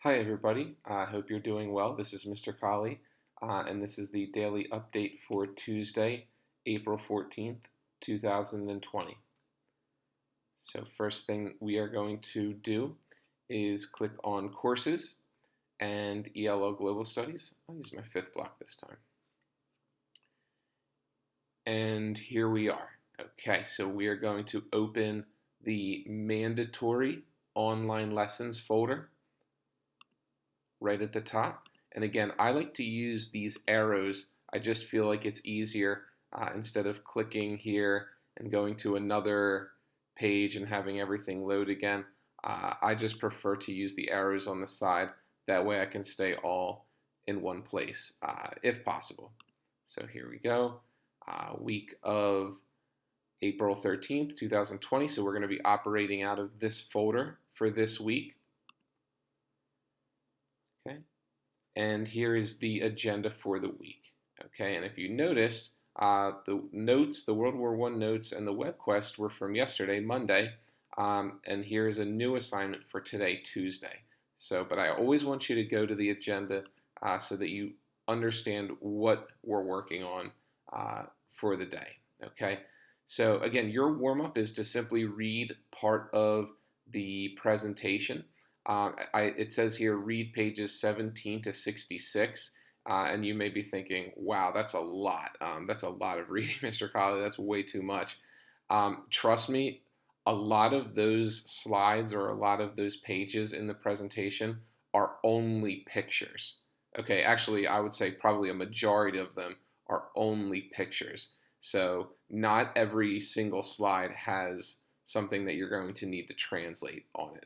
Hi, everybody. I hope you're doing well. This is Mr. Colley, and this is the daily update for Tuesday, April 14th, 2020. So, first thing we are going to do is click on Courses and ELL Global Studies. I'll use my fifth block this time. And here we are. Okay, so we are going to open the mandatory online lessons folder right at the top. And again, I like to use these arrows. I just feel like it's easier instead of clicking here and going to another page and having everything load again. I just prefer to use the arrows on the side. That way I can stay all in one place if possible. So here we go. Week of April 13th, 2020. So we're going to be operating out of this folder for this week. Okay. And here is the agenda for the week. Okay, and if you notice, the notes, the World War I notes, and the web quest were from yesterday, Monday, and here is a new assignment for today, Tuesday. So, but I always want you to go to the agenda so that you understand what we're working on for the day. Okay, so again, your warm up is to simply read part of the presentation. It says here read pages 17 to 66, and you may be thinking, wow, that's a lot. That's a lot of reading, Mr. Colley. That's way too much. Trust me, a lot of those slides or a lot of those pages in the presentation are only pictures. Okay, actually, I would say probably a majority of them are only pictures. So not every single slide has something that you're going to need to translate on it.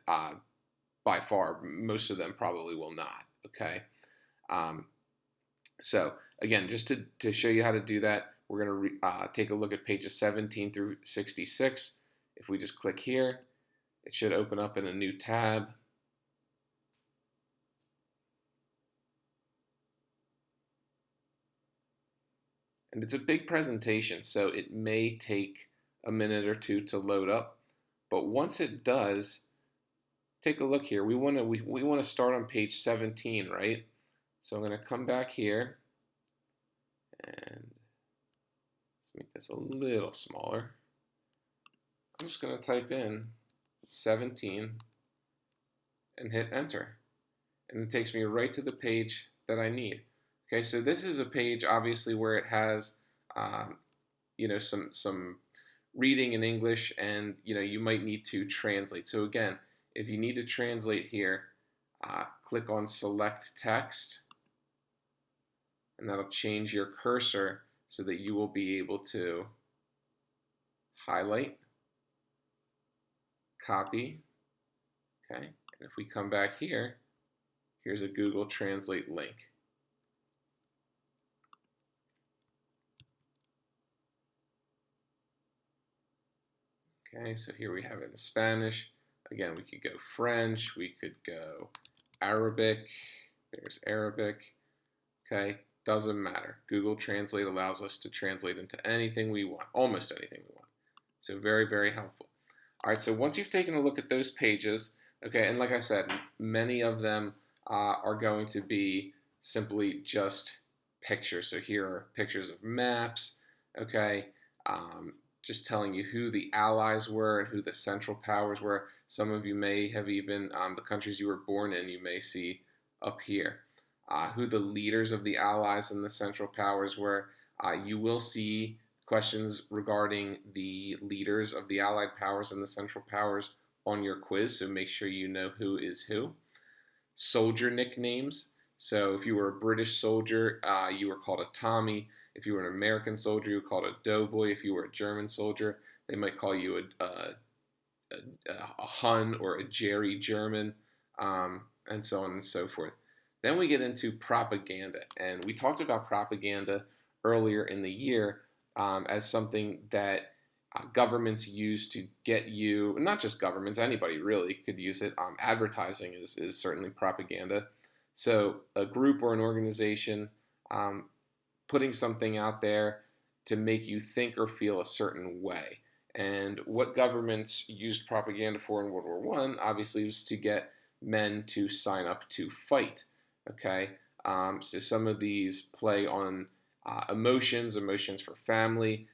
By far, most of them probably will not. Okay. Um, so again, just to show you how to do that, we're going to take a look at pages 17 through 66. If we just click here, it should open up in a new tab. And it's a big presentation, so it may take a minute or two to load up. But once it does, take a look here. We want to start on page 17, right? So I'm going to come back here and let's make this a little smaller. I'm just going to type in 17 and hit enter. And it takes me right to the page that I need. Okay, so this is a page obviously where it has some reading in English, and you might need to translate. So again, if you need to translate here, click on select text, and that'll change your cursor so that you will be able to highlight, copy, okay? And if we come back here, here's a Google Translate link. Okay, so here we have it in Spanish. Again, we could go French, we could go Arabic. There's Arabic. Okay, doesn't matter. Google Translate allows us to translate into anything we want, almost anything we want. So very, very helpful. All right, so once you've taken a look at those pages, okay, and like I said, many of them are going to be simply just pictures. So here are pictures of maps, okay, just telling you who the allies were and who the central powers were. Some of you may have even, the countries you were born in, you may see up here. Who the leaders of the allies and the central powers were. You will see questions regarding the leaders of the allied powers and the central powers on your quiz, so make sure you know who is who. Soldier nicknames. So if you were a British soldier, you were called a Tommy. If you were an American soldier, you were called a doughboy. If you were a German soldier, they might call you a Hun or a Jerry German, and so on and so forth. Then we get into propaganda, and we talked about propaganda earlier in the year as something that governments use to get you, not just governments, anybody really could use it. Advertising is certainly propaganda. So a group or an organization putting something out there to make you think or feel a certain way. And what governments used propaganda for in World War I, obviously, was to get men to sign up to fight. Okay, so some of these play on emotions for family,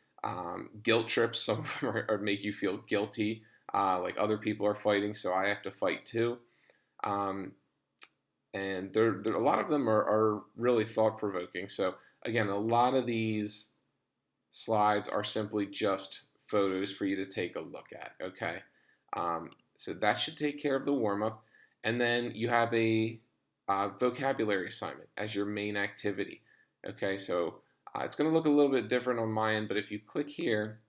guilt trips. Some of them make you feel guilty, like other people are fighting, so I have to fight too. Um, and a lot of them are really thought provoking. So again, a lot of these slides are simply just photos for you to take a look at. Okay, so that should take care of the warm up, and then you have a vocabulary assignment as your main activity. Okay, so it's going to look a little bit different on my end, but if you click here,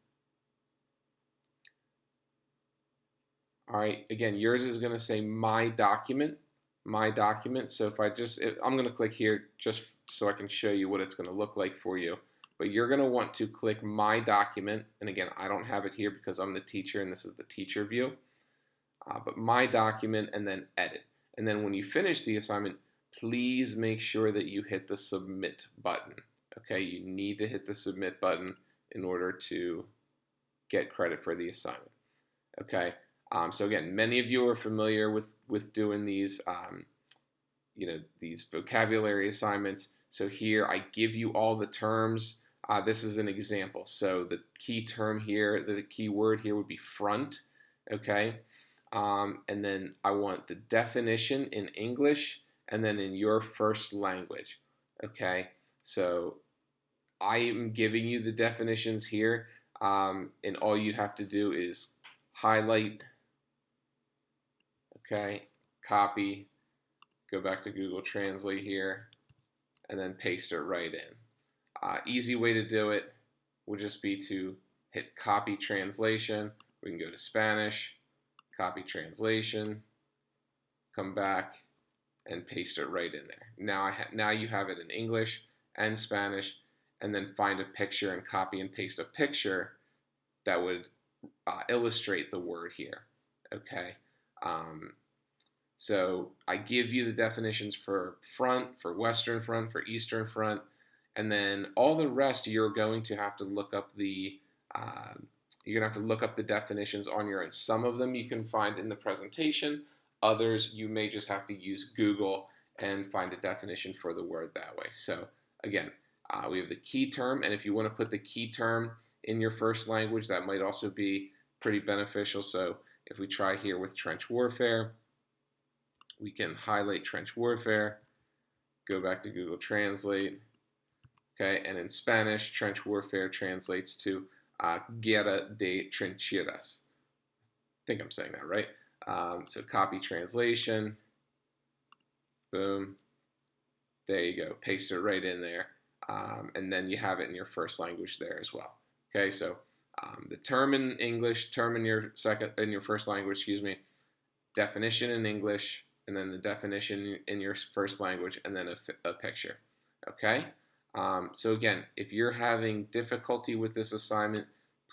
all right, again, yours is going to say my document, my document. So I'm going to click here just so I can show you what it's going to look like for you. But you're going to want to click my document. And again, I don't have it here because I'm the teacher and this is the teacher view. But my document and then edit. And then when you finish the assignment, please make sure that you hit the submit button. Okay, you need to hit the submit button in order to get credit for the assignment. Okay. So again, many of you are familiar with doing these, these vocabulary assignments. So here I give you all the terms. This is an example. So the key term here, the key word here would be front. Okay. And then I want the definition in English and then in your first language. Okay. So I am giving you the definitions here, and all you'd have to do is highlight. Okay, copy, go back to Google Translate here, and then paste it right in. Easy way to do it would just be to hit copy translation. We can go to Spanish, copy translation, come back, and paste it right in there. Now you have it in English and Spanish, and then find a picture and copy and paste a picture that would illustrate the word here. Okay. So I give you the definitions for front, for Western Front, for Eastern Front, and then all the rest you're going to have to look up the definitions on your own. Some of them you can find in the presentation. Others you may just have to use Google and find a definition for the word that way. So again, we have the key term, and if you want to put the key term in your first language, that might also be pretty beneficial. So if we try here with trench warfare, we can highlight trench warfare, go back to Google Translate, okay, and in Spanish, trench warfare translates to guerra de trincheras. I think I'm saying that right. So copy translation, boom, there you go, paste it right in there, and then you have it in your first language there as well. Okay, so the term in English, term in your first language, excuse me, definition in English, and then the definition in your first language, and then a picture. Okay? So again, if you're having difficulty with this assignment,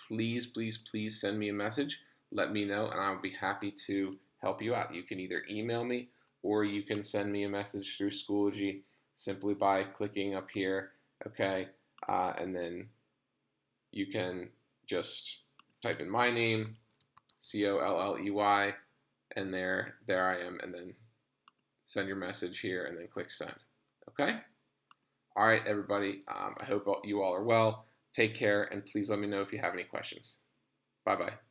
please, please, please send me a message. Let me know, and I'll be happy to help you out. You can either email me or you can send me a message through Schoology simply by clicking up here. Okay? And then you can just type in my name, Colley, and there I am, and then send your message here and then click send. Okay? All right, everybody. I hope you all are well. Take care, and please let me know if you have any questions. Bye-bye.